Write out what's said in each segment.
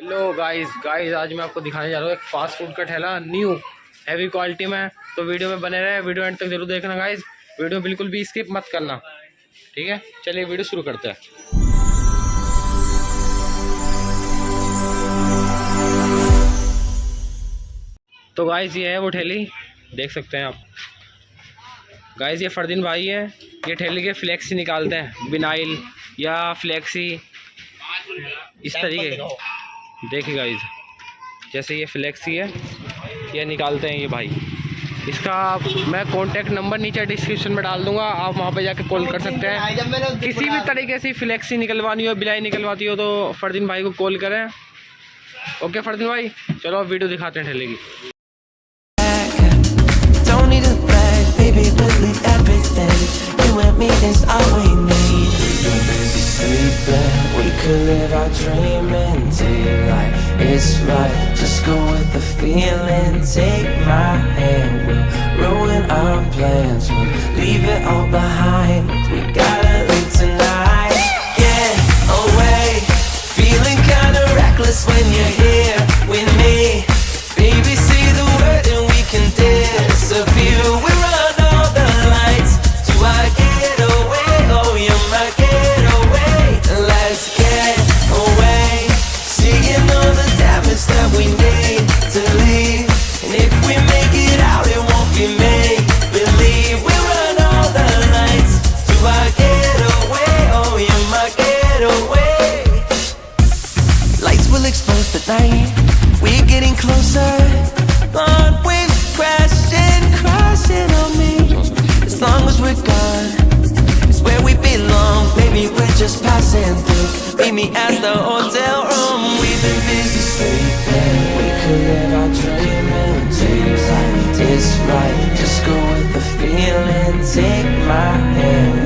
Hello guys आज मैं आपको दिखाने जा रहा हूँ एक फास्ट फूड का ठेला न्यू हैवी क्वालिटी में। तो वीडियो में बने रहे, वीडियो एंड तक जरूर देखना गाइस। वीडियो बिल्कुल भी स्किप मत करना, ठीक है। चलिए वीडियो शुरू करते हैं। तो गाइस ये है वो ठेली, देख सकते हैं आप। गाइस ये फरदीन भाई है, ये ठेली के फ्लेक्सी निकालते हैं, विनाइल या फ्लेक्सी इस तरीके। देखिए गाइस, जैसे ये फ्लेक्सी है, ये निकालते हैं ये भाई। इसका मैं कॉन्टैक्ट नंबर नीचे डिस्क्रिप्शन में डाल दूंगा, आप वहाँ पे जाके कॉल कर सकते हैं। किसी भी तरीके से फ्लेक्सी निकलवानी हो, बिलाई निकलवाती हो तो फरदीन भाई को कॉल करें। ओके फरदीन भाई, चलो वीडियो दिखाते हैं ठेले की। We could live our dream in daylight. It's right, just go with the feeling. Take my hand, we'll ruin our plans. We'll leave it all behind. We gotta leave tonight. Get away, feeling kinda reckless when you're here with me. Baby, say the word and we can disappear. We run all the lights to our getaway. Oh, you're my getaway. Let's get away, seeing all the damage that we need to leave. And if we make it out, it won't be make believe. We run all the lights to our getaway. Oh, you're my getaway. Lights will expose the night. We're getting closer. Blonde waves crashing on me. As long as we're gone, it's where we belong. Baby, we're just passing through. Meet me at the hotel room. We've been busy sleeping. We could live our dream in daylight. It's right, just go with the feeling. Take my hand,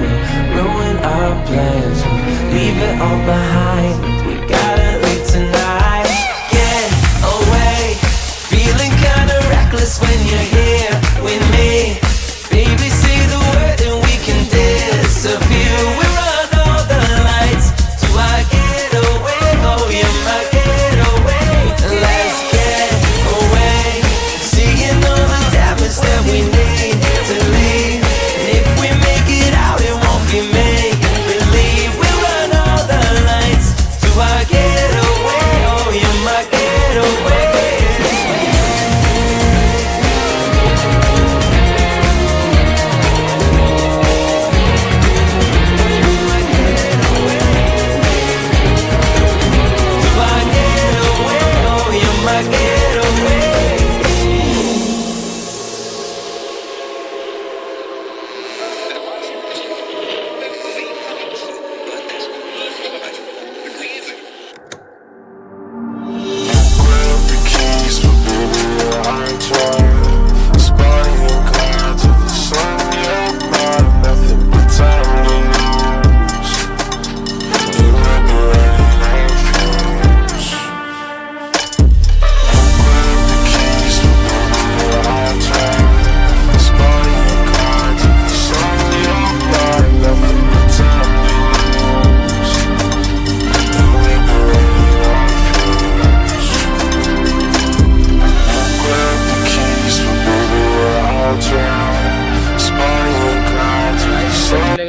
we'll ruin our plans. We'll leave it all behind. We gotta leave tonight. Get away, feeling kinda reckless when you're here with me. Baby, say the word and we can disappear. We run all the lights to our getaway. Oh, you're my getaway. Let's get away, seeing all the damage that we need to leave. And if we make it out, it won't be make believe. We run all the lights to our getaway. Oh, you're my getaway.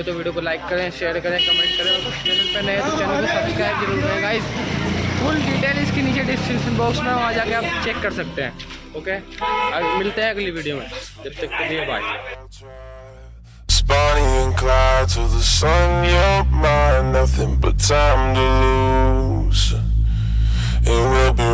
तो video को like करें, share करें, comment करें। और channel पर नए तो channel को सब्सक्राइब जरूर करें गाइस। फुल डिटेल इसकी नीचे डिस्क्रिप्शन बॉक्स में, वहाँ जाके आप चेक कर सकते हैं। ओके, मिलते हैं अगली वीडियो में, जब तक के लिए bye. Bonnie and Clyde till the sun, you're mine, nothing but time to lose. And we'll be